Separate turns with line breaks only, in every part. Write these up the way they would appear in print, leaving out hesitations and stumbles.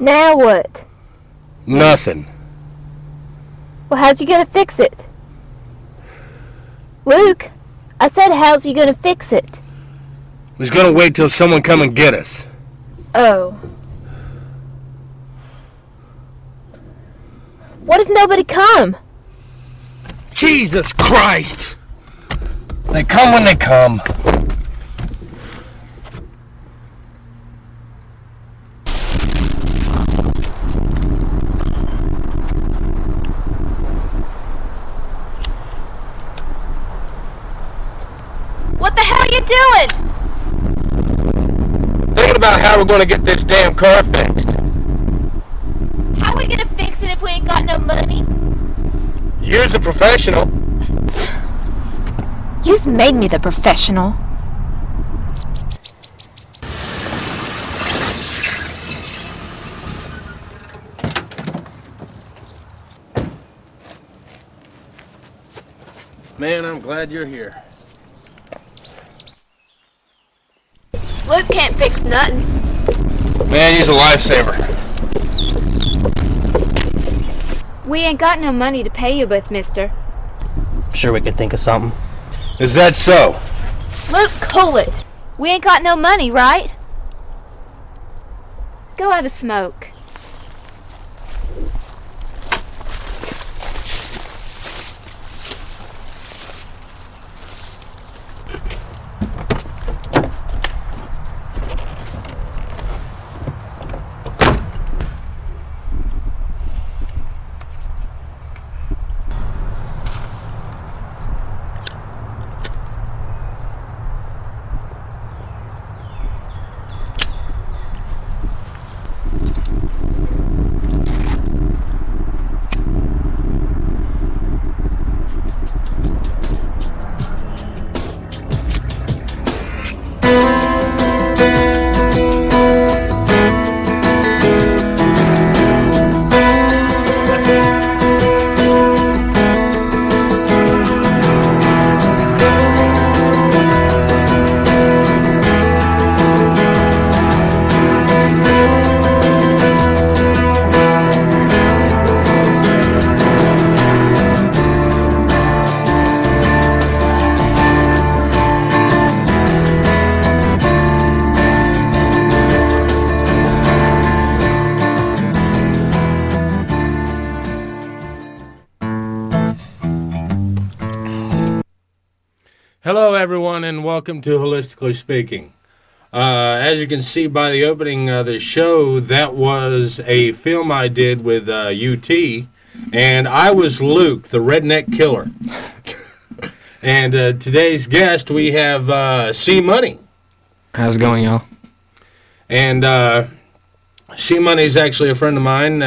Now what?
Nothing.
Well, how's you gonna fix it? Luke, I said how's you gonna fix it?
We's gonna wait till someone come and get us.
Oh. What if nobody come?
Jesus Christ! They come when they come.
What the hell are you doing?
Thinking about how we're gonna get this damn car fixed.
How are we gonna fix it if we ain't got no money?
You's a professional.
You's made me the professional.
Man, I'm glad you're here.
Luke can't fix nothing.
Man, you's a lifesaver.
We ain't got no money to pay you both, mister.
Sure we could think of something.
Is that so?
Luke, cool it. We ain't got no money, right? Go have a smoke.
Hello, everyone, and welcome to Holistically Speaking. As you can see by the opening of the show, that was a film I did with UT, and I was Luke, the redneck killer. And today's guest, we have C Money.
How's it going, y'all?
And C Money is actually a friend of mine.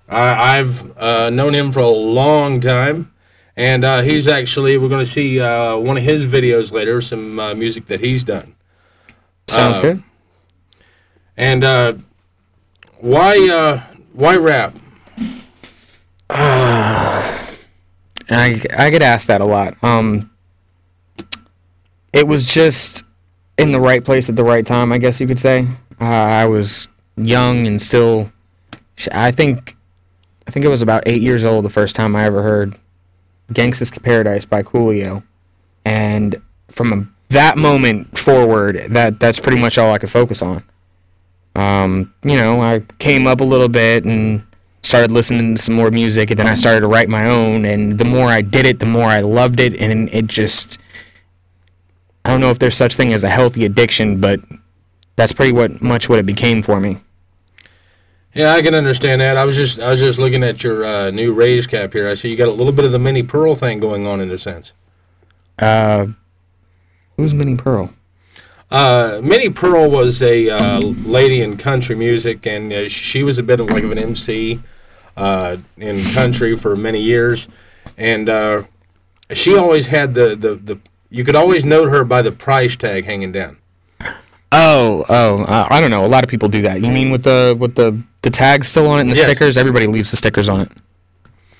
I've known him for a long time. And he's actually, we're going to see one of his videos later, some music that he's done.
Sounds good.
And why rap?
I get asked that a lot. It was just in the right place at the right time, I guess you could say. I was young and still, I think it was about 8 years old the first time I ever heard Gangsta's Paradise by Coolio, and from that moment forward, that's pretty much all I could focus on. You know, I came up a little bit and started listening to some more music, and then I started to write my own, and the more I did it, the more I loved it, and it just, I don't know if there's such thing as a healthy addiction, but that's pretty much what it became for me.
Yeah, I can understand that. I was just looking at your new raised cap here. I see you got a little bit of the Minnie Pearl thing going on in a sense.
Who's Minnie Pearl?
Minnie Pearl was a lady in country music, and she was a bit of like of an MC in country for many years, and she always had the you could always note her by the price tag hanging down.
I don't know. A lot of people do that. You mean with the tag still on it and the stickers? Everybody leaves the stickers on it.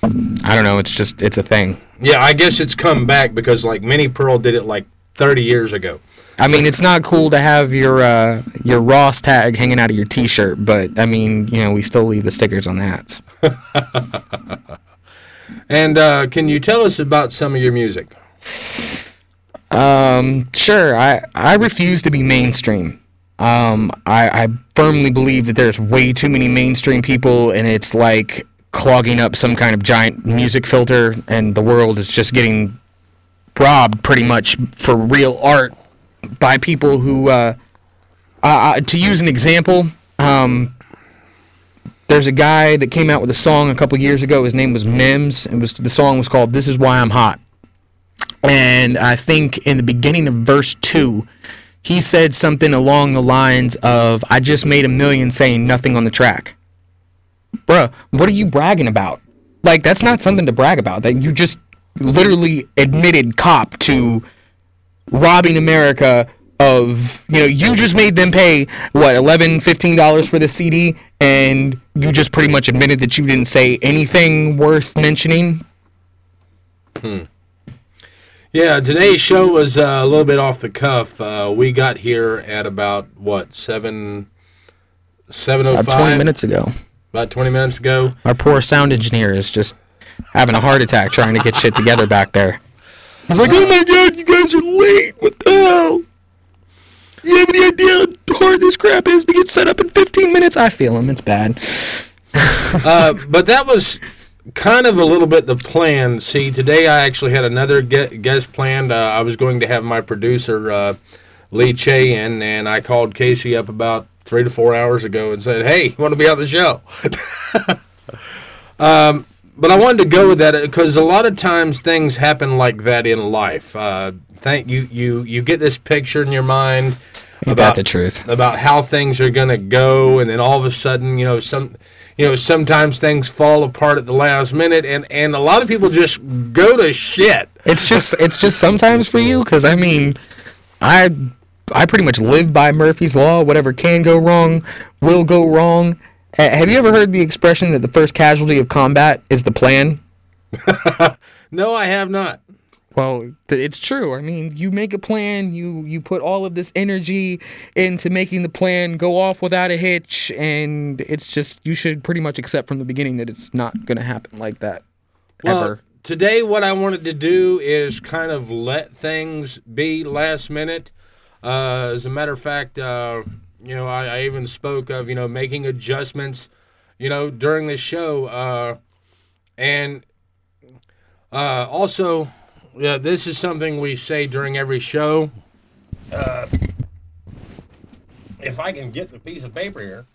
I don't know. It's a thing.
Yeah, I guess it's come back because like Minnie Pearl did it like 30 years ago.
I mean, it's not cool to have your Ross tag hanging out of your T-shirt, but I mean, you know, we still leave the stickers on the hats.
And can you tell us about some of your music?
Sure. I refuse to be mainstream. I firmly believe that there's way too many mainstream people, and it's like clogging up some kind of giant music filter, and the world is just getting robbed pretty much for real art by people who, to use an example, there's a guy that came out with a song a couple years ago. His name was Mims. The song was called "This Is Why I'm Hot." And I think in the beginning of verse 2, he said something along the lines of, "I just made $1 million saying nothing on the track." Bruh, what are you bragging about? Like, that's not something to brag about. That you just literally admitted cop to robbing America of, you know, you just made them pay, what, $11, $15 for the CD, and you just pretty much admitted that you didn't say anything worth mentioning?
Yeah, today's show was a little bit off the cuff. We got here at about, what, 7:05?
About 20 minutes ago.
About 20 minutes ago.
Our poor sound engineer is just having a heart attack trying to get shit together back there. He's like, "Oh my god, you guys are late. What the hell? Do you have any idea how hard this crap is to get set up in 15 minutes? I feel him. It's bad."
But that was kind of a little bit the plan. See, today I actually had another guest planned. I was going to have my producer, Lee Che, in, and I called Casey up about 3 to 4 hours ago and said, "Hey, you want to be on the show?" But I wanted to go with that because a lot of times things happen like that in life. You get this picture in your mind
about the truth
about how things are going to go, and then all of a sudden, sometimes things fall apart at the last minute, and a lot of people just go to shit.
It's just sometimes for you, because I mean, I pretty much live by Murphy's Law. Whatever can go wrong will go wrong. Have you ever heard the expression that the first casualty of combat is the plan?
No, I have not.
Well, it's true. I mean, you make a plan, you put all of this energy into making the plan go off without a hitch, and it's just, you should pretty much accept from the beginning that it's not going to happen like that,
well,
ever.
Today what I wanted to do is kind of let things be last minute. As a matter of fact, I even spoke of, making adjustments, during the show. And also, yeah, this is something we say during every show. If I can get the piece of paper here.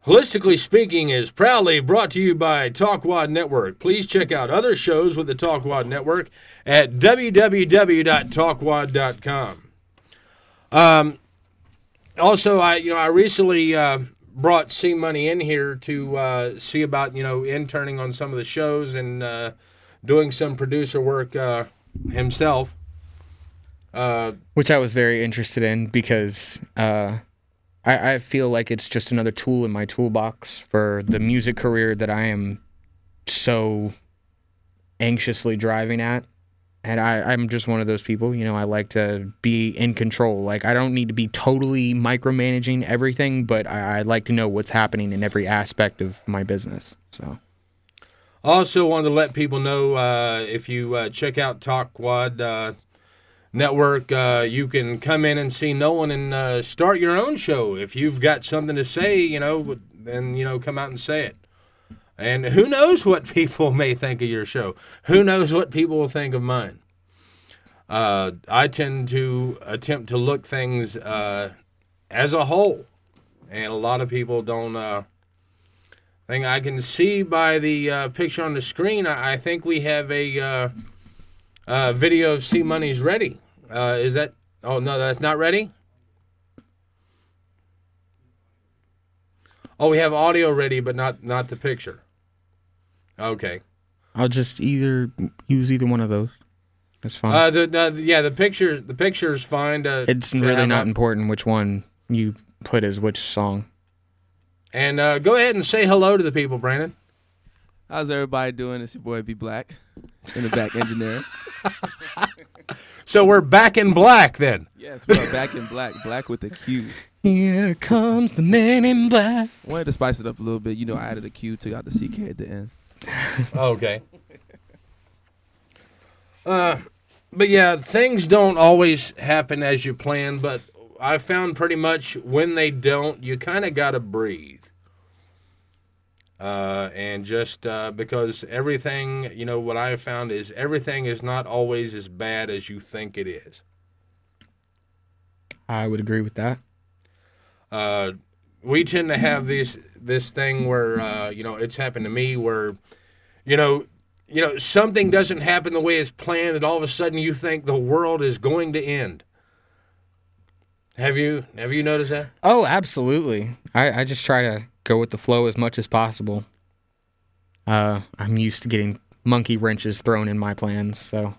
Holistically Speaking is proudly brought to you by Talkwad Network. Please check out other shows with the Talkwad Network at www.talkwad.com. Also, I recently brought C Money in here to see about, interning on some of the shows and doing some producer work himself.
Which I was very interested in because I feel like it's just another tool in my toolbox for the music career that I am so anxiously driving at. And I'm just one of those people, I like to be in control. Like, I don't need to be totally micromanaging everything, but I like to know what's happening in every aspect of my business. So,
also wanted to let people know, if you check out Talkwad Network, you can come in and see Nolan and start your own show. If you've got something to say, then, come out and say it. And who knows what people may think of your show? Who knows what people will think of mine? I tend to attempt to look things as a whole, and a lot of people don't think. I can see by the picture on the screen. I think we have a video of C Money's ready. Is that? Oh no, that's not ready. Oh, we have audio ready, but not the picture. Okay.
I'll just use either one of those. That's fine.
The picture is fine.
It's really not important which one you put as which song.
And go ahead and say hello to the people, Brandon.
How's everybody doing? It's your boy B Black in the back engineer.
So we're back in black then.
Yes, we are back in black. Black with a Q.
Here comes the man in black.
Wanted to spice it up a little bit. You know, I added a Q, took out the CK at the end.
Okay. But yeah, things don't always happen as you plan, but I found pretty much when they don't, you kind of got to breathe. And just because everything, you know, what I have found is everything is not always as bad as you think it is.
I would agree with that.
We tend to have this thing where, you know, it's happened to me where, you know, something doesn't happen the way it's planned, and all of a sudden you think the world is going to end. Have you noticed that?
Oh, absolutely. I just try to go with the flow as much as possible. I'm used to getting monkey wrenches thrown in my plans, so.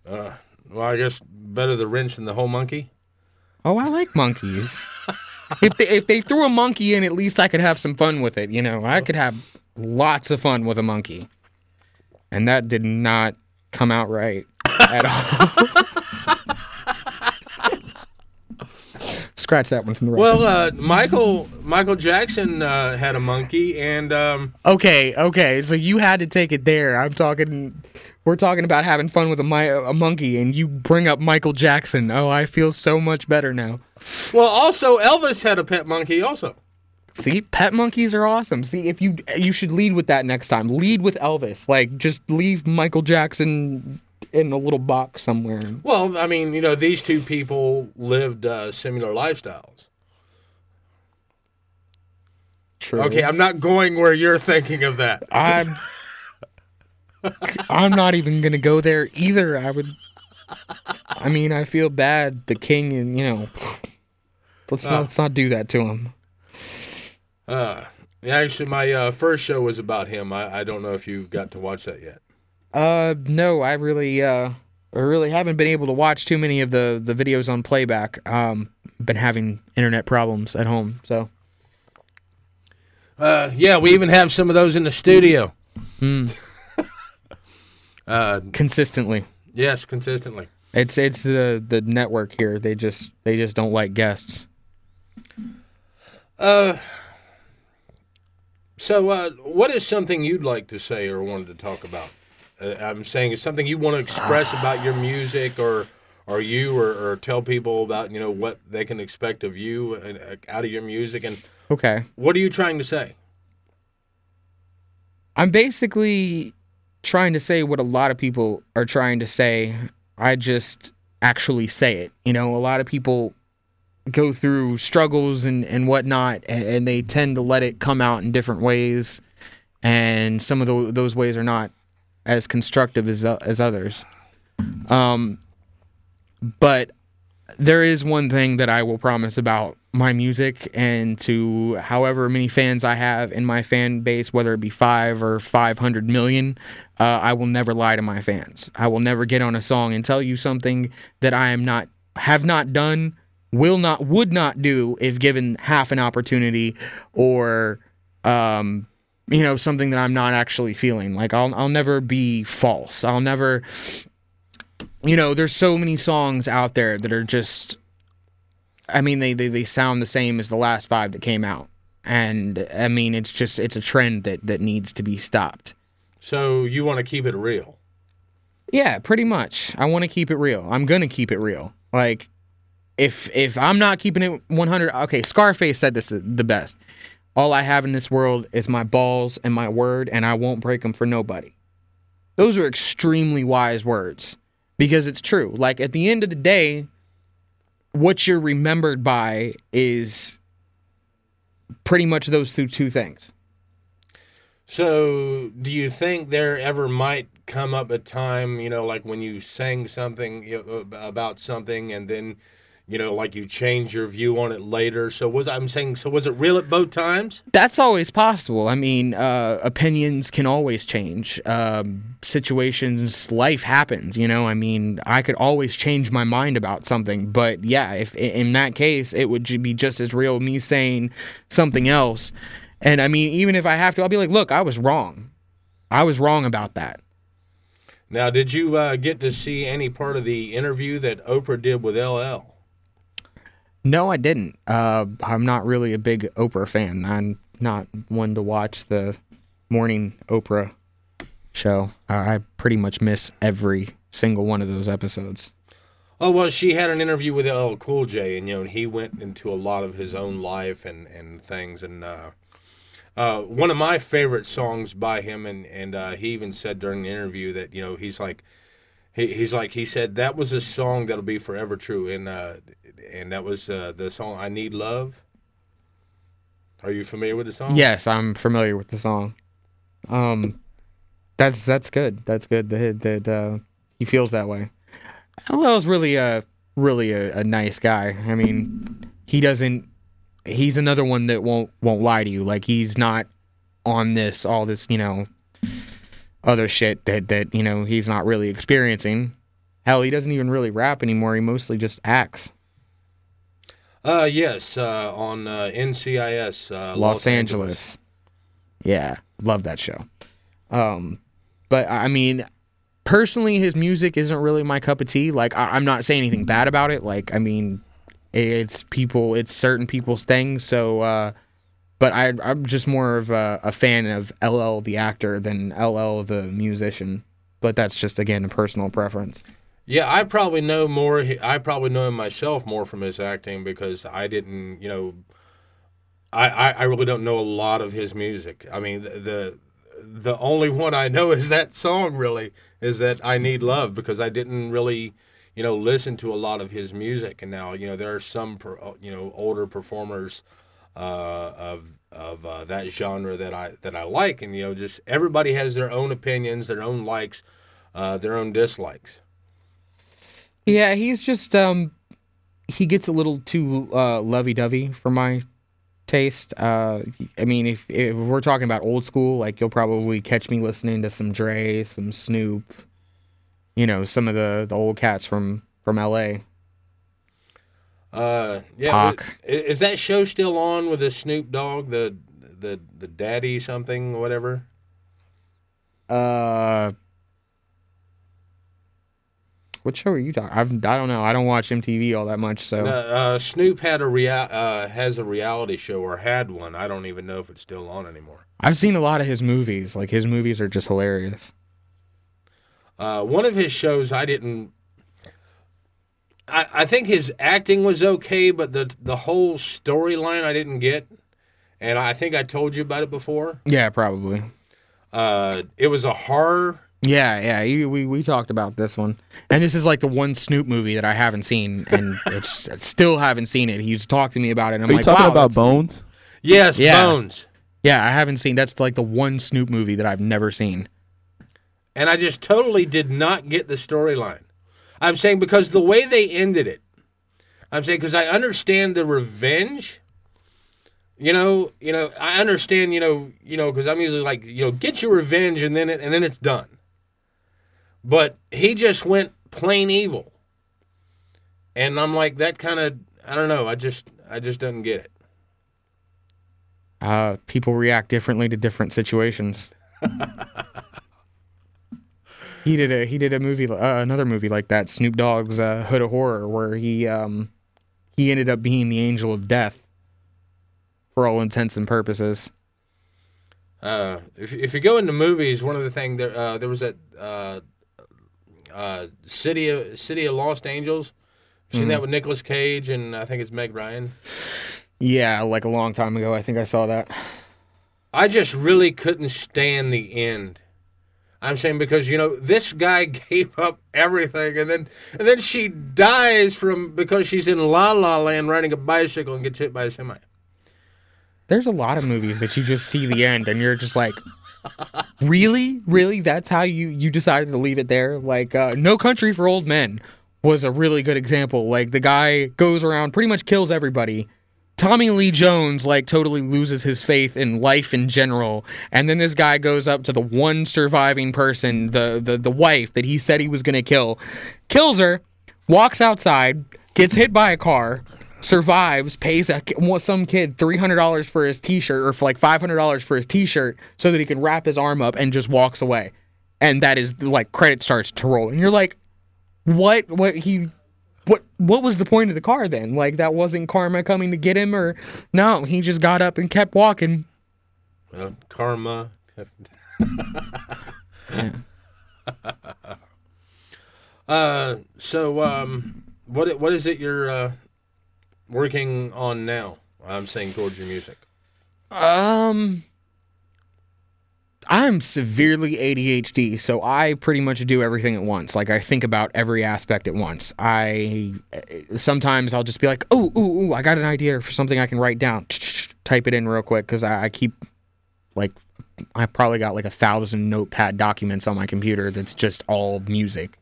Well, I guess better the wrench than the whole monkey.
Oh, I like monkeys. If they threw a monkey in, at least I could have some fun with it. You know, I could have lots of fun with a monkey. And that did not come out right at all. Scratch that one from the record.
Well, Michael Jackson had a monkey, and
Okay, so you had to take it there. We're talking about having fun with a monkey, and you bring up Michael Jackson. Oh, I feel so much better now.
well, also Elvis had a pet monkey also.
See, pet monkeys are awesome. See, if you should lead with that next time. Lead with Elvis. Like, just leave Michael Jackson in a little box somewhere.
Well, I mean, you know, these two people lived similar lifestyles.
True.
Okay, I'm not going where you're thinking of that.
I'm not even gonna go there either. I feel bad. The king, and you know, let's not do that to him.
Yeah, actually, my first show was about him. I don't know if you got to watch that yet.
No, I really haven't been able to watch too many of the videos on playback. Been having internet problems at home, so.
Yeah, we even have some of those in the studio.
Consistently.
Yes, consistently.
It's the network here. They just don't like guests.
So, what is something you'd like to say or wanted to talk about? I'm saying it's something you want to express about your music, or tell people about, you know, what they can expect of you and out of your music. And
Okay.
what are you trying to say?
I'm basically trying to say what a lot of people are trying to say. I just actually say it. You know, a lot of people go through struggles and whatnot, and they tend to let it come out in different ways, and some of those ways are not as constructive as others. But there is one thing that I will promise about my music, and to however many fans I have in my fan base, whether it be 5 or 500 million, I will never lie to my fans. I will never get on a song and tell you something that I have not done, would not do if given half an opportunity, or you know, something that I'm not actually feeling. Like, I'll never be false. I'll never, you know, there's so many songs out there that are just, I mean, they sound the same as the last 5 that came out. And I mean, it's a trend that needs to be stopped.
So you want to keep it real?
Yeah, pretty much. I want to keep it real. I'm going to keep it real. Like, if I'm not keeping it 100, okay, Scarface said this the best. All I have in this world is my balls and my word, and I won't break them for nobody. Those are extremely wise words, because it's true. Like, at the end of the day, what you're remembered by is pretty much those two things.
So do you think there ever might come up a time, you know, like when you sang something about something, and then, you know, like you change your view on it later? So was it real at both times?
That's always possible. I mean, opinions can always change. Situations, life happens, you know? I mean, I could always change my mind about something. But yeah, if in that case, it would be just as real me saying something else. And I mean, even if I have to, I'll be like, look, I was wrong. I was wrong about that.
Now, did you get to see any part of the interview that Oprah did with LL?
No, I didn't. I'm not really a big Oprah fan. I'm not one to watch the morning Oprah show. I pretty much miss every single one of those episodes.
Oh, well, she had an interview with LL Cool J, and, and he went into a lot of his own life and things. And one of my favorite songs by him, and he even said during the interview that, he's like, he said that was a song that'll be forever true. And that was the song "I Need Love." Are you familiar with the song?
Yes, I'm familiar with the song. That's good. That's good that he feels that way. LL's really a nice guy. I mean, he's another one that won't lie to you. Like, he's not on all this, other shit that he's not really experiencing. Hell, he doesn't even really rap anymore. He mostly just acts.
Yes, on NCIS,
Los Angeles. Yeah, love that show. But I mean, personally, his music isn't really my cup of tea. Like, I'm not saying anything bad about it. Like, I mean, it's certain people's thing. So, but I'm just more of a fan of LL the actor than LL the musician. But that's just, again, a personal preference.
Yeah, I probably know more. I probably know him myself more from his acting because I didn't, I really don't know a lot of his music. I mean, the only one I know is that song. Really, is that "I Need Love" because I didn't really, listen to a lot of his music. And now, there are some, older performers of that genre that I like, and just everybody has their own opinions, their own likes, their own dislikes.
Yeah, he's just he gets a little too lovey-dovey for my taste. I mean, if we're talking about old school, like, you'll probably catch me listening to some Dre, some Snoop, some of the old cats from LA.
Yeah.
Pac.
Is that show still on with the Snoop Dogg, the Daddy something, whatever?
What show are you talking? I don't know. I don't watch MTV all that much. So
Snoop had has a reality show, or had one. I don't even know if it's still on anymore.
I've seen a lot of his movies. Like, his movies are just hilarious.
One of his shows I didn't. I think his acting was okay, but the whole storyline I didn't get, and I think I told you about it before.
Yeah, probably.
It was a horror.
Yeah, we talked about this one, and this is like the one Snoop movie that I haven't seen, and I still haven't seen it. He's talked to me about it, and I'm like,
talking
wow,
about Bones?
Yes, yeah. Bones.
Yeah, I haven't seen. That's like the one Snoop movie that I've never seen.
And I just totally did not get the storyline. I'm saying because the way they ended it, I'm saying because I understand the revenge. I understand. Because I'm usually like, get your revenge, and then it's done. But he just went plain evil. And I'm like, that kind of, I don't know, I just don't get
it. People react differently to different situations. He did a movie, another movie like that, Snoop Dogg's Hood of Horror, where he ended up being the angel of death for all intents and purposes.
If you go into movies, one of the things there was that City of Lost Angels. Seen that with Nicolas Cage and I think it's Meg Ryan.
Yeah, like a long time ago. I think I saw that.
I just really couldn't stand the end. I'm saying because this guy gave up everything, and then she dies because she's in La La Land riding a bicycle and gets hit by a semi.
There's a lot of movies that you just see the end and you're just like, really? That's how you decided to leave it there? Like, No Country for Old Men was a really good example. Like, the guy goes around, pretty much kills everybody. Tommy Lee Jones, like, totally loses his faith in life in general. And then this guy goes up to the one surviving person, the wife that he said he was going to kill, kills her, walks outside, gets hit by a car, survives, pays some kid $300 for his T-shirt, or for like $500 for his T-shirt, so that he can wrap his arm up and just walks away, and that is like credit starts to roll, and you're like, what was the point of the car then? Like, that wasn't karma coming to get him, or no, he just got up and kept walking.
Well, karma.
Yeah.
What is it you're working on now? I'm saying towards your music.
I'm severely ADHD, so I pretty much do everything at once. Like, I think about every aspect at once. Sometimes I'll just be like, ooh, I got an idea for something I can write down. Type it in real quick, because I keep, like, I probably got like 1,000 notepad documents on my computer that's just all music.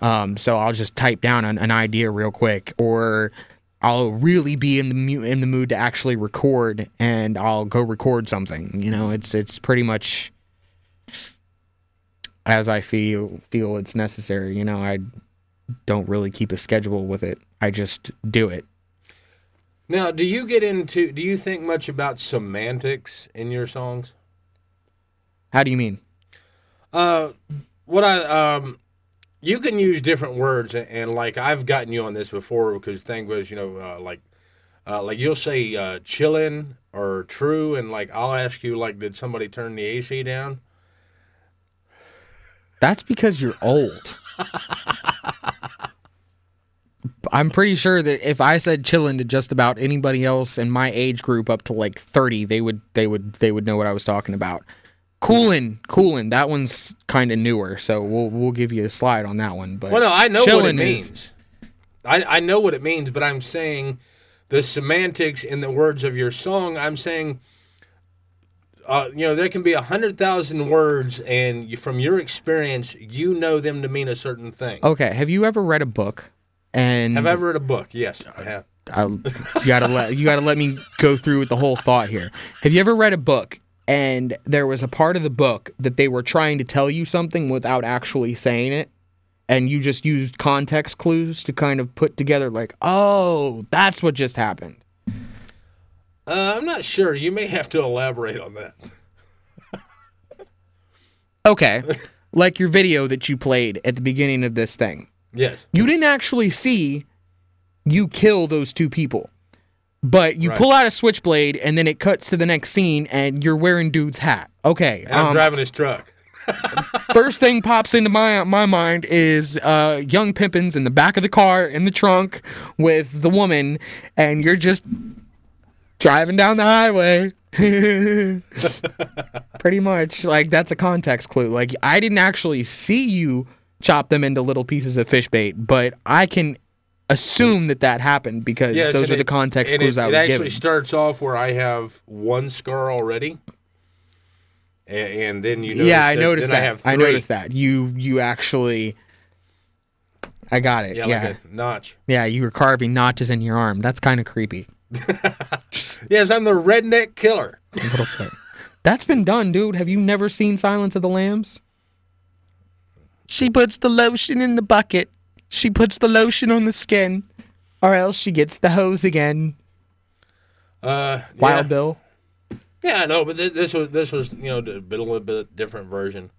So I'll just type down an idea real quick, or I'll really be in the mood to actually record, and I'll go record something. You know, it's pretty much as I feel it's necessary. You know, I don't really keep a schedule with it. I just do it.
Now, do you think much about semantics in your songs?
How do you mean?
You can use different words, and like I've gotten you on this before, because the thing was, like you'll say chillin' or true, and like I'll ask you, like, did somebody turn the AC down?
That's because you're old. I'm pretty sure that if I said chillin' to just about anybody else in my age group up to like 30, they would know what I was talking about. Coolin', that one's kind of newer, so we'll give you a slide on that one. But
well, no, I know what it means. I know what it means, but I'm saying the semantics in the words of your song. I'm saying, there can be 100,000 words, and from your experience, you know them to mean a certain thing.
Okay, have you ever read a book? And
have I ever read a book? Yes, I have.
You gotta let me go through with the whole thought here. Have you ever read a book, and there was a part of the book that they were trying to tell you something without actually saying it, and you just used context clues to kind of put together, like, oh, that's what just happened?
I'm not sure. You may have to elaborate on that.
Okay. Like your video that you played at the beginning of this thing.
Yes.
You didn't actually see you kill those two people. But you pull out a switchblade, and then it cuts to the next scene, and you're wearing dude's hat. Okay.
And I'm driving his truck.
First thing pops into my mind is young Pippins in the back of the car, in the trunk, with the woman, and you're just driving down the highway. Pretty much. Like, that's a context clue. Like, I didn't actually see you chop them into little pieces of fish bait, but I can assume that happened, because those are the context clues I was given. It actually
starts off where I have one scar already, and then you notice
I noticed that.
I have three.
I noticed that. You actually... I got it. Yeah,
like a notch.
Yeah, you were carving notches in your arm. That's kind of creepy.
Yes, I'm the redneck killer.
A little bit. That's been done, dude. Have you never seen Silence of the Lambs? She puts the lotion in the bucket. She puts the lotion on the skin, or else she gets the hose again. Wild Bill.
Yeah, I know, but this was a little bit different version,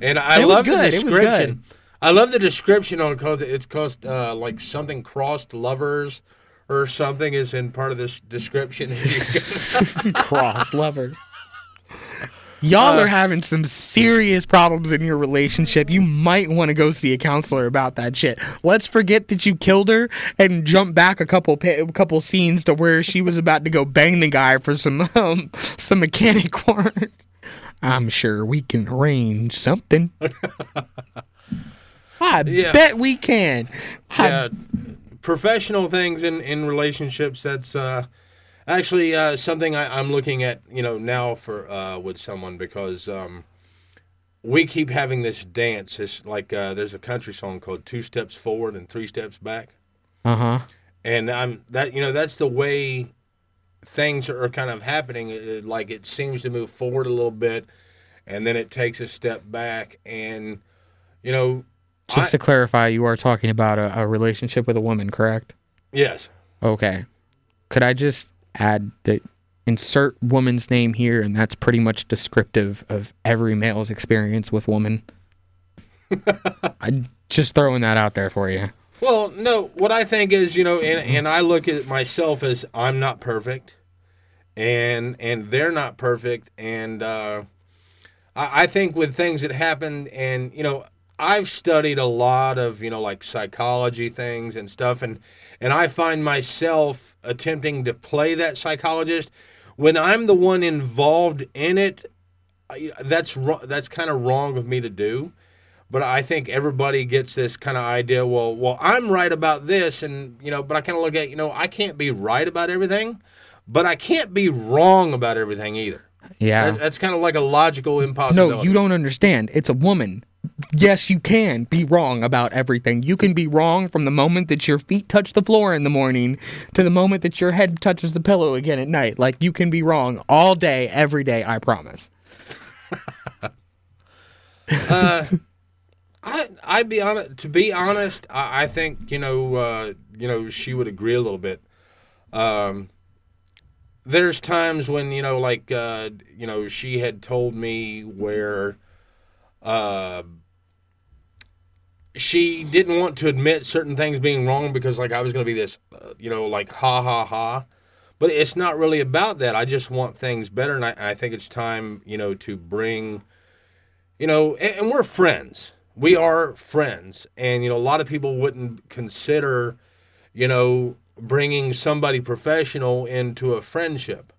and I love the description. I love the description on it's called like something crossed lovers or something is in part of this description.
Crossed lovers. Y'all are having some serious problems in your relationship. You might want to go see a counselor about that shit. Let's forget that you killed her and jump back a couple scenes to where she was about to go bang the guy for some mechanic work. I'm sure we can arrange something. I bet we can.
Professional things in relationships, that's actually something I'm looking at, now for with someone, because we keep having this dance. It's like there's a country song called 2 Steps Forward and 3 Steps Back.
Uh-huh.
And that's the way things are kind of happening. Like, it seems to move forward a little bit, and then it takes a step back, and
Just to clarify, you are talking about a relationship with a woman, correct?
Yes.
Okay. Could I just add that insert woman's name here, and that's pretty much descriptive of every male's experience with women? I'm just throwing that out there for you.
Well, no, what I think is, and I look at myself as I'm not perfect, and they're not perfect, and I think with things that happen, and, I've studied a lot of, like psychology things and stuff, and I find myself attempting to play that psychologist. When I'm the one involved in it, that's kind of wrong of me to do. But I think everybody gets this kind of idea, well, I'm right about this, and, but I kind of look at, I can't be right about everything, but I can't be wrong about everything either.
Yeah.
That's kind of like a logical impossibility.
No, you don't understand. It's a woman. Yes, you can be wrong about everything. You can be wrong from the moment that your feet touch the floor in the morning to the moment that your head touches the pillow again at night. Like, you can be wrong all day, every day, I promise.
I'd be honest. To be honest, I think she would agree a little bit. There's times when she had told me where she didn't want to admit certain things being wrong because I was going to be this ha ha ha, but it's not really about that. I just want things better, and I think it's time to bring and we're friends. We are friends, and a lot of people wouldn't consider bringing somebody professional into a friendship,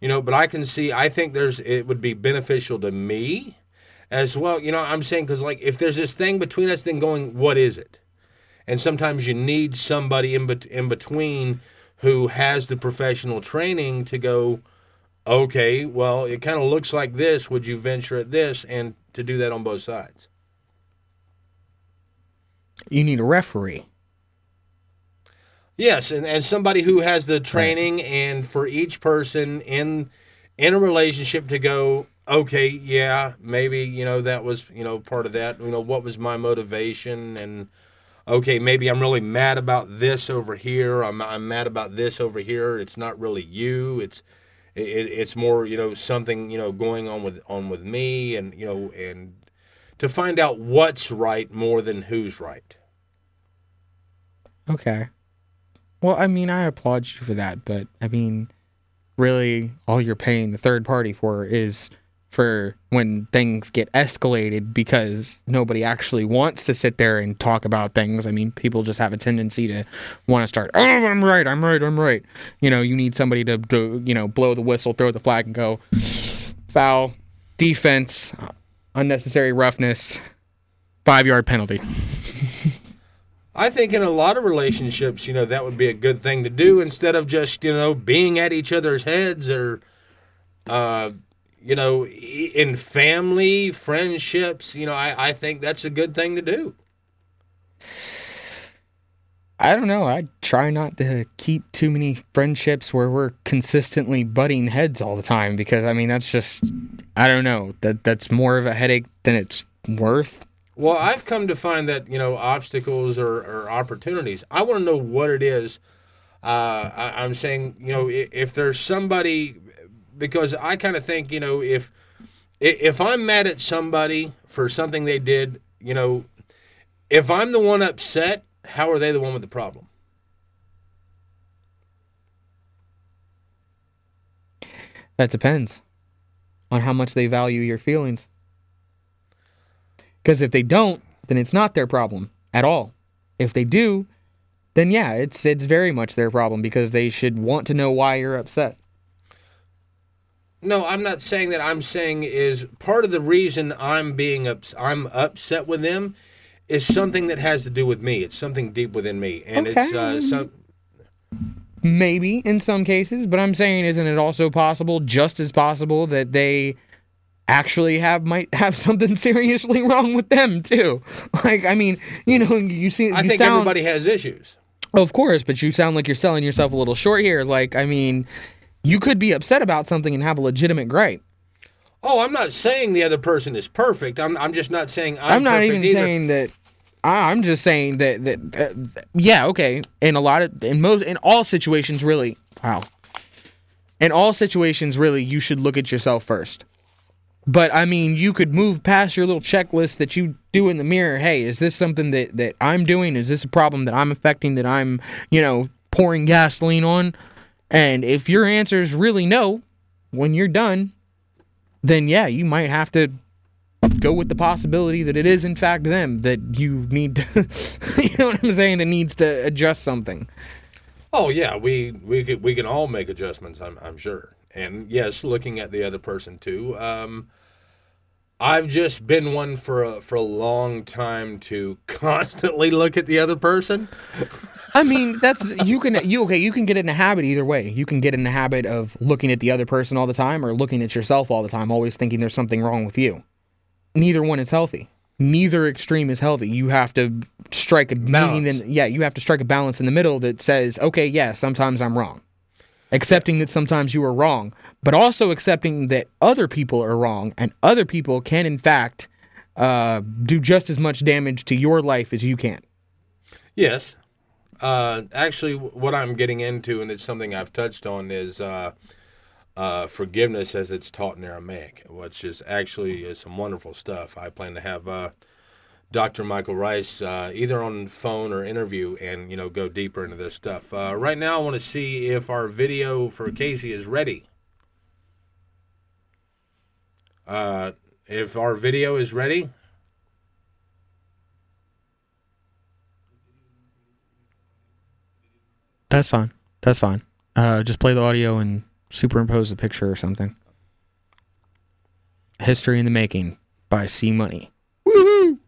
but I think it would be beneficial to me as well. I'm saying, because if there's this thing between us, then going, what is it? And sometimes you need somebody in between who has the professional training to go, okay, well, it kind of looks like this. Would you venture at this? And to do that on both sides.
You need a referee.
Yes, and somebody who has the training, and for each person in a relationship to go, okay, yeah, maybe, that was, part of that. What was my motivation? And, okay, maybe I'm really mad about this over here. I'm mad about this over here. It's not really you. It's more, something, going on with me, and, and to find out what's right more than who's right.
Okay. Well, I mean, I applaud you for that, but I mean, really, all you're paying the third party for is for when things get escalated, because nobody actually wants to sit there and talk about things. I mean, people just have a tendency to want to start, oh, I'm right. You need somebody to blow the whistle, throw the flag, and go, foul, defense, unnecessary roughness, 5-yard penalty.
I think in a lot of relationships, that would be a good thing to do, instead of just, being at each other's heads, or, in family, friendships, I think that's a good thing to do.
I don't know. I try not to keep too many friendships where we're consistently butting heads all the time, because, I mean, that's just, I don't know. That's more of a headache than it's worth.
Well, I've come to find that, obstacles or opportunities, I want to know what it is. I'm saying, if there's somebody, because I kind of think, if I'm mad at somebody for something they did, if I'm the one upset, how are they the one with the problem?
That depends on how much they value your feelings. Because if they don't, then it's not their problem at all. If they do, then yeah, it's very much their problem, because they should want to know why you're upset.
No, I'm not saying that. I'm saying is part of the reason I'm upset with them is something that has to do with me. It's something deep within me, and
okay.
It's
maybe in some cases, but I'm saying, isn't it also possible, just as possible, that they actually might have something seriously wrong with them too? Like, I mean, you see,
I think everybody has issues.
Of course, but you sound like you're selling yourself a little short here. Like, I mean, you could be upset about something and have a legitimate gripe.
Oh, I'm not saying the other person is perfect. I'm just not saying I'm
not
perfect
even
either.
saying that I'm just saying that yeah, okay. In all situations, really. Wow. In all situations, really, you should look at yourself first. But I mean, you could move past your little checklist that you do in the mirror. Hey, is this something that I'm doing? Is this a problem that I'm affecting, that I'm, pouring gasoline on? And if your answer is really no, when you're done, then yeah, you might have to go with the possibility that it is in fact them that you need to, you know what I'm saying, that needs to adjust something.
Oh yeah, we can all make adjustments, I'm sure. And yes, looking at the other person too. I've just been one for a long time to constantly look at the other person.
I mean, you can get in a habit either way. You can get in the habit of looking at the other person all the time, or looking at yourself all the time, always thinking there's something wrong with you. Neither one is healthy. Neither extreme is healthy. You have to strike a balance. You have to strike a balance in the middle that says, okay, yeah, sometimes I'm wrong. Accepting that sometimes you are wrong, but also accepting that other people are wrong, and other people can, in fact, do just as much damage to your life as you can.
Yes. Actually, what I'm getting into, and it's something I've touched on, is forgiveness as it's taught in Aramaic, which is actually some wonderful stuff. I plan to have Dr. Michael Rice either on phone or interview and, go deeper into this stuff. Right now, I want to see if our video for Casey is ready. If our video is ready.
That's fine. That's fine. Just play the audio and superimpose the picture or something. History in the Making by C Money. Woohoo!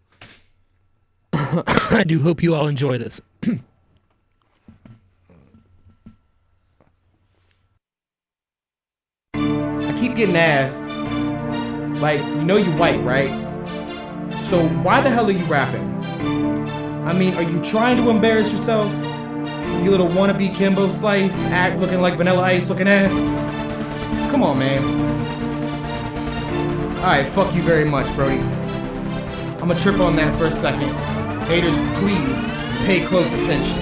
I do hope you all enjoy this.
I keep getting asked, like, you white, right? So why the hell are you rapping? I mean, are you trying to embarrass yourself? You little wannabe Kimbo Slice, act looking like Vanilla Ice looking ass? Come on, man. Alright, fuck you very much, Brody. I'ma trip on that for a second. Haters, please pay close attention.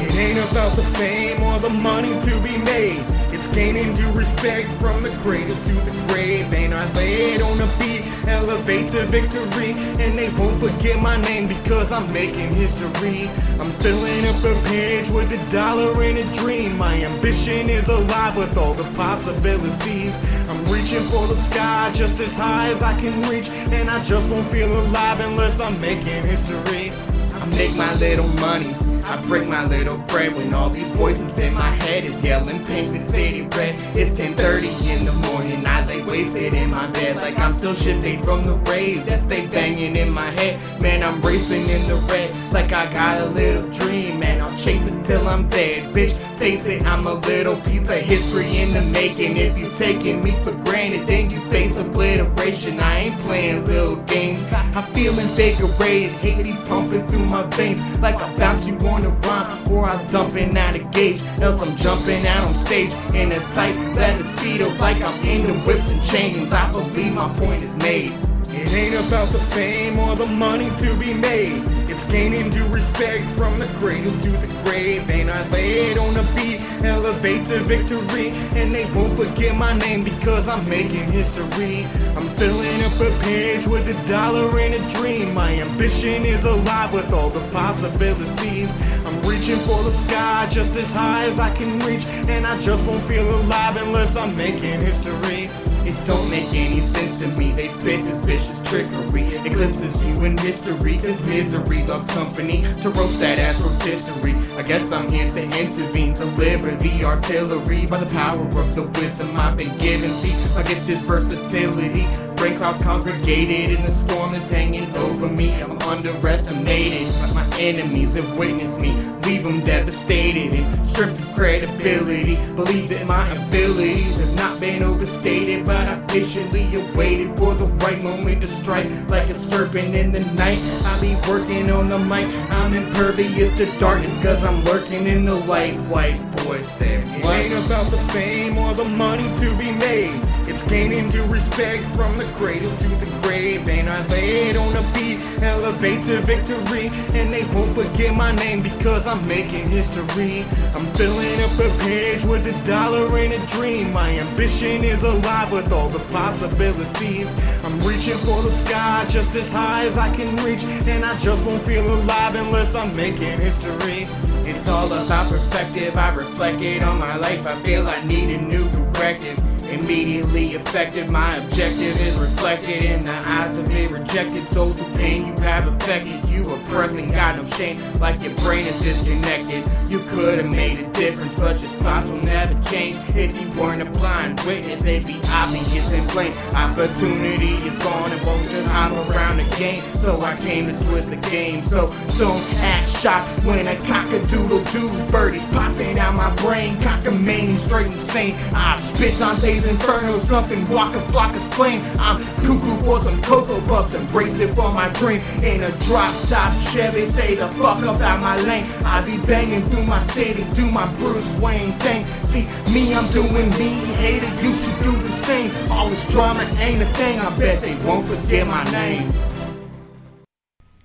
It ain't about the fame or the money to be made. It's gaining due respect from the cradle to the grave. And I lay it on a beat, elevate to victory. And they won't forget my name because I'm making history. I'm filling up a page with $1 and a dream. My ambition is alive with all the possibilities. I'm reaching for the sky just as high as I can reach. And I just won't feel alive unless I'm making history. I make my little monies, I break my little bread. When all these voices in my head is yelling pink the city red. It's 10:30 in the morning, I lay wasted in my bed like I'm still shit days from the rave that stay banging in my head. Man, I'm racing in the red like I got a little dream. Man, I'll chase it till I'm dead. Bitch, face it, I'm a little piece of history in the making. If you taking me for granted, then you face obliteration. I ain't playing little games, I'm feeling invigorated. Hate be pumping through my veins like I bounce you on a rhyme, or I'm dumping out a gauge. Else I'm jumping out on stage in a tight leather speedo like I'm into whips and chains. I believe my point is made. It ain't about the fame or the money to be made. It's gaining due respect from the cradle to the grave. And I lay it on a beat, elevate to victory. And they won't forget my name because I'm making history. I'm filling up a page with $1 and a dream. My ambition is alive with all the possibilities. I'm reaching for the sky just as high as I can reach. And I just won't feel alive unless I'm making history. It don't make any sense to me, they spit this vicious trickery. Eclipses you in history, this misery loves company. To roast that ass rotisserie, I guess I'm here to intervene. Deliver the artillery by the power of the wisdom I've been given. See, I get this versatility. Rain clouds congregated and the storm is hanging over me. I'm underestimated, but my enemies have witnessed me. Leave them devastated and stripped of credibility. Believe that my abilities have not been overstated, but I patiently awaited for the right moment to strike. Like a serpent in the night, I be working on the mic. I'm impervious to darkness cause I'm lurking in the light. White boy said, it ain't about the fame or the money to be made. It's gaining due respect from the cradle to the grave. And I lay it on a beat, elevate to victory. And they won't forget my name because I'm making history. I'm filling up the page with a dollar and a dream. My ambition is alive with all the possibilities. I'm reaching for the sky just as high as I can reach. And I just won't feel alive unless I'm making history. It's all about perspective. I reflected on my life. I feel I need a new directive. Immediately effective, my objective is reflected in the eyes of the rejected souls who pain you have affected. You oppressing, got no shame, like your brain is disconnected. You could have made a difference, but your spots will never change. If you weren't a blind witness, it'd be obvious and plain. Opportunity is gone and won't just hop around the game. So I came to twist the game. So don't act shocked when a cock-a-doodle-doo birdies popping out my brain. Cockamamie, straight insane. I spit Dante's Inferno, something block a block of flame. I'm cuckoo for some Cocoa Puffs, embrace it for my dream. In a drop top Chevy, stay the fuck up out my lane. I be banging through my city, do my Bruce Wayne thing. See me, I'm doing me, hater, you should do the same. All this drama ain't a thing, I bet they won't forget my name.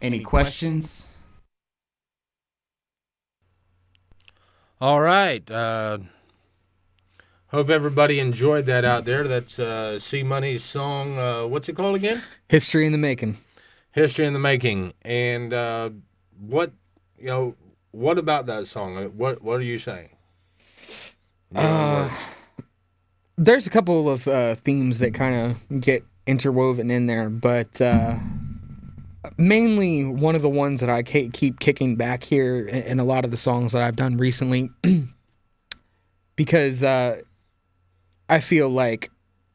Any questions?
All right. Hope everybody enjoyed that out there. That's C Money's song. What's it called again?
History in the Making.
History in the Making. And what about that song? What are you saying?
There's a couple of themes that kind of get interwoven in there, but mainly one of the ones that I keep kicking back here in a lot of the songs that I've done recently, because I feel like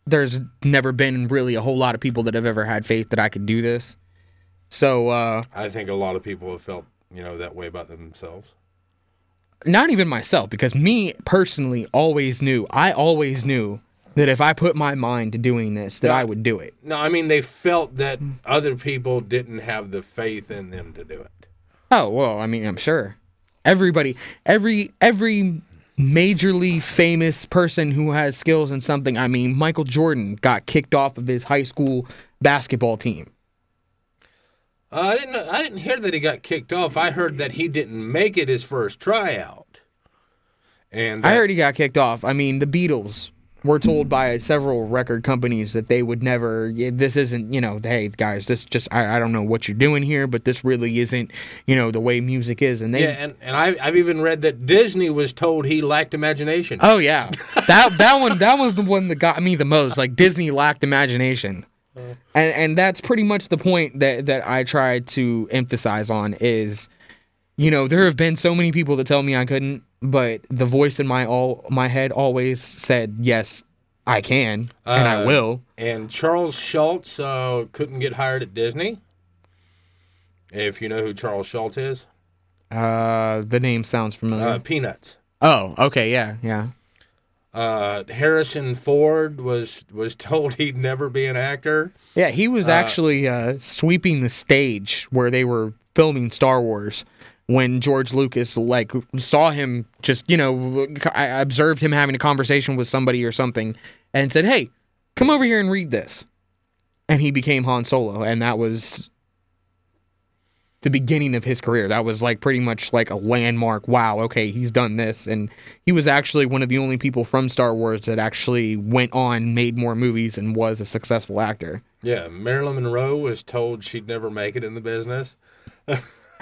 there's never been really a whole lot of people that have ever had faith that I could do this. So
I think a lot of people have felt, that way about themselves.
Not even myself, because me personally always knew that if I put my mind to doing this, that I would do it.
No, I mean, they felt that other people didn't have the faith in them to do it.
Oh, well, I mean, I'm sure. Everybody, every majorly famous person who has skills in something, I mean, Michael Jordan got kicked off of his high school basketball team.
I didn't hear that he got kicked off. I heard that he didn't make it his first tryout. And
I heard he got kicked off. I mean, the Beatles were told by several record companies that they would never, this isn't, hey, guys, this just, I don't know what you're doing here, but this really isn't, the way music is. And they,
and I've even read that Disney was told he lacked imagination.
Oh, yeah. That was the one that got me the most. Like, Disney lacked imagination. And that's pretty much the point that I tried to emphasize on is, there have been so many people that tell me I couldn't, but the voice in my head always said, yes, I can, and I will.
And Charles Schultz couldn't get hired at Disney, if you know who Charles Schultz is.
The name sounds familiar.
Peanuts.
Oh, okay, yeah.
Harrison Ford was told he'd never be an actor.
Yeah, he was actually sweeping the stage where they were filming Star Wars when George Lucas saw him just, I observed him having a conversation with somebody or something and said, hey, come over here and read this. And he became Han Solo, and that was the beginning of his career. That was pretty much a landmark. Wow, okay, he's done this. And he was actually one of the only people from Star Wars that actually went on, made more movies, and was a successful actor.
Yeah, Marilyn Monroe was told she'd never make it in the business.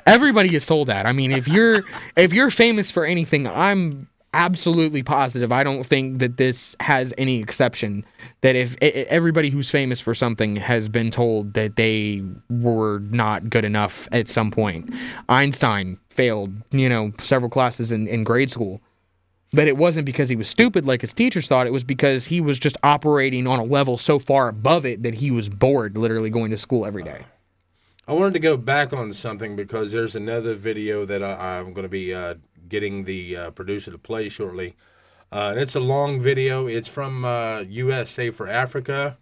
Everybody is told that. I mean, if you're famous for anything, I'm absolutely positive. I don't think that this has any exception. That if everybody who's famous for something has been told that they were not good enough at some point. Einstein failed, several classes in grade school. But it wasn't because he was stupid like his teachers thought. It was because he was just operating on a level so far above it that he was bored literally going to school every day.
I wanted to go back on something because there's another video that I'm going to be getting the producer to play shortly. And it's a long video. It's from USA for Africa.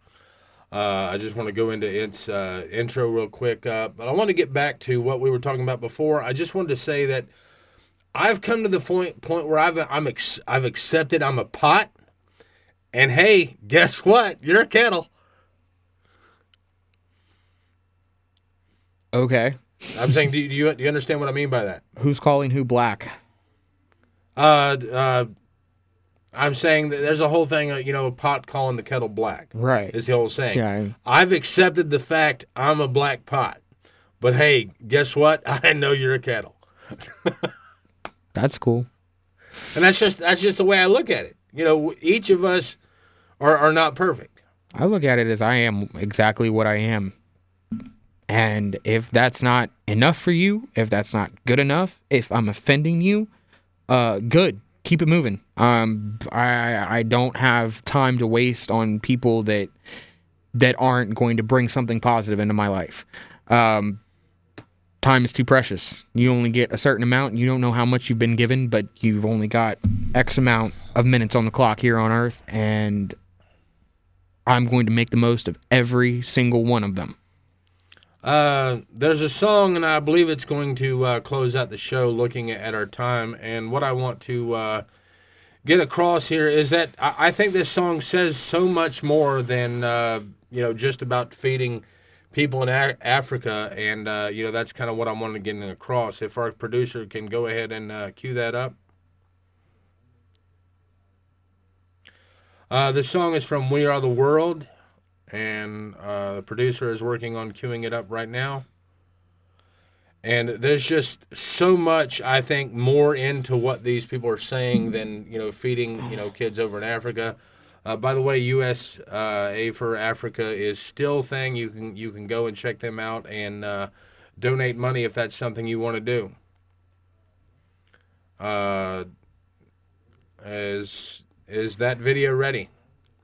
I just want to go into its intro real quick. But I want to get back to what we were talking about before. I just wanted to say that I've come to the point where I've accepted I'm a pot. And hey, guess what? You're a kettle.
Okay.
I'm saying, do you understand what I mean by that?
Who's calling who black?
I'm saying that there's a whole thing, a pot calling the kettle black.
Right.
Is the whole saying.
Yeah.
I've accepted the fact I'm a black pot. But hey, guess what? I know you're a kettle.
That's cool.
And that's just the way I look at it. Each of us are not perfect.
I look at it as I am exactly what I am. And if that's not enough for you, if that's not good enough, if I'm offending you, good. Keep it moving. I don't have time to waste on people that aren't going to bring something positive into my life. Time is too precious. You only get a certain amount. You don't know how much you've been given, but you've only got X amount of minutes on the clock here on Earth, and I'm going to make the most of every single one of them.
There's a song, and I believe it's going to close out the show looking at our time, and what I want to get across here is that I think this song says so much more than, just about feeding people in Africa, and, that's kind of what I wanted to get across. If our producer can go ahead and cue that up. The song is from We Are the World, and the producer is working on queuing it up right now. And there's just so much, I think, more into what these people are saying than, feeding, kids over in Africa. By the way, USA for Africa is still a thing. You can go and check them out and donate money if that's something you want to do. Is that video ready?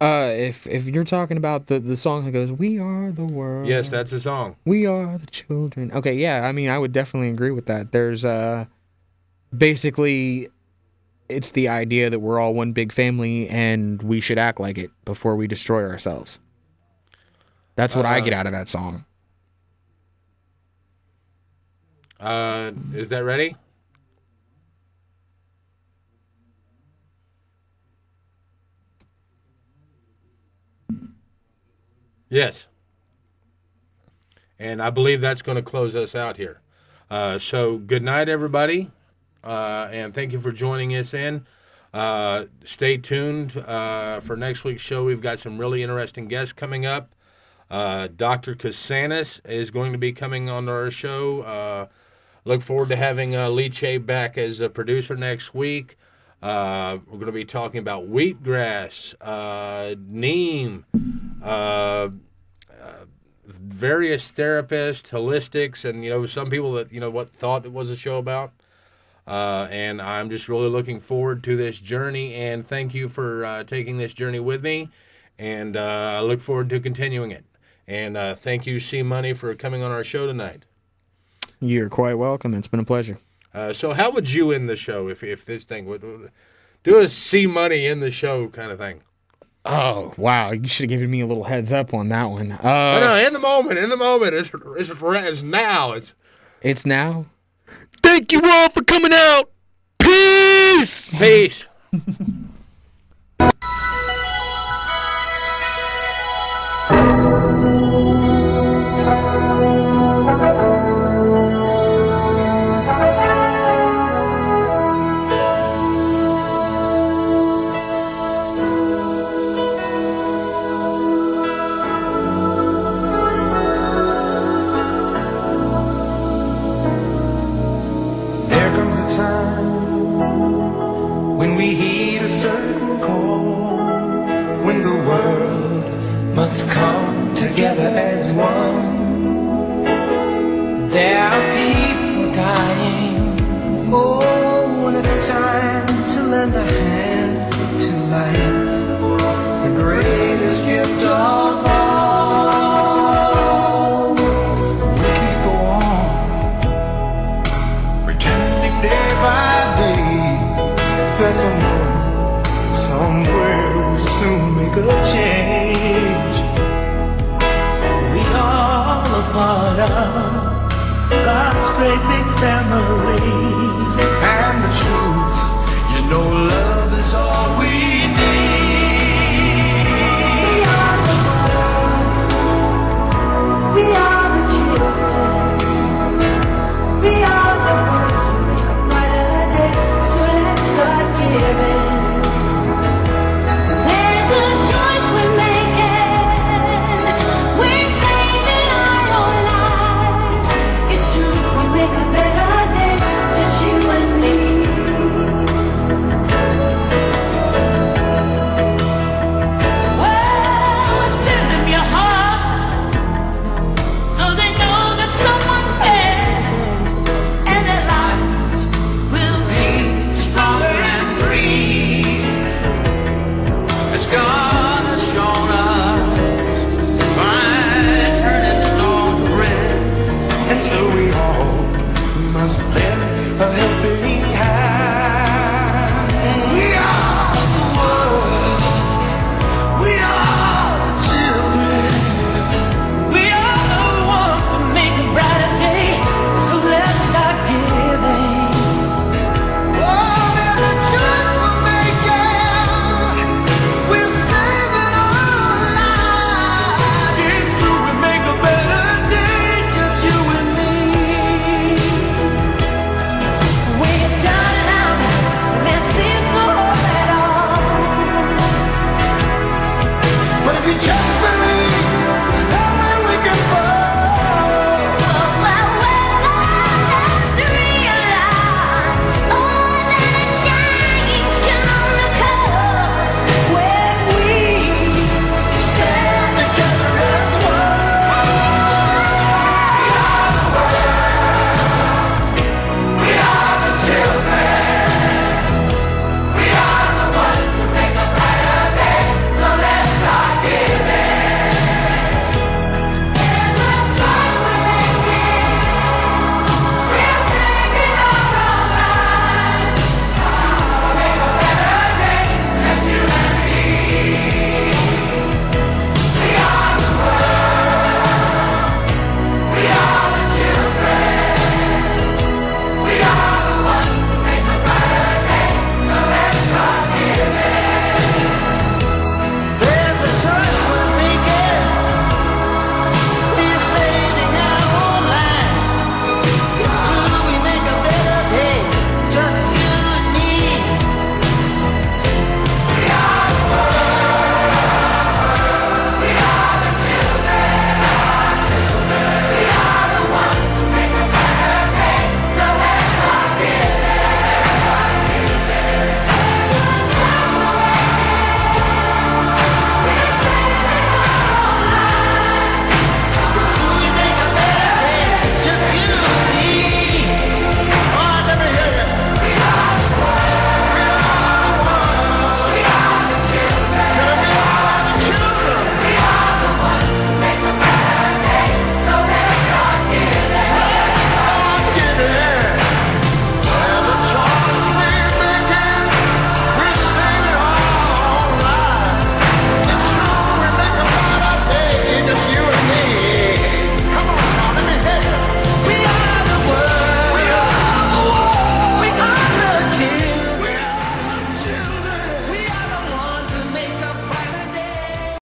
If you're talking about the song that goes, "We are the world."
Yes, that's a song.
We are the children. Okay, yeah, I mean, I would definitely agree with that. There's basically, it's the idea that we're all one big family and we should act like it before we destroy ourselves. That's what I get out of that song.
Is that ready? Yes. And I believe that's going to close us out here. So good night, everybody. And thank you for joining us in. Stay tuned for next week's show. We've got some really interesting guests coming up. Dr. Kasanis is going to be coming on our show. Look forward to having Lee back as a producer next week. We're going to be talking about wheatgrass, neem, various therapists, holistics, and some people that thought it was a show about. And I'm just really looking forward to this journey. And thank you for taking this journey with me. And I look forward to continuing it. And thank you, C Money, for coming on our show tonight.
You're quite welcome. It's been a pleasure.
So how would you end the show if this thing would do a C Money in the show kind of thing?
Oh, wow. You should have given me a little heads up on that one.
No, in the moment. It's now.
It's now. Thank you all for coming out. Peace.
Peace.
When we heed a certain call, when the world must come together as one. There are people dying. Oh, when it's time to lend a hand to life, the greatest gift of all. We can go on pretending day by day that someone, somewhere will soon make a change. We all a part of God's great big family. And the truth, love is all we need.
a helping hand.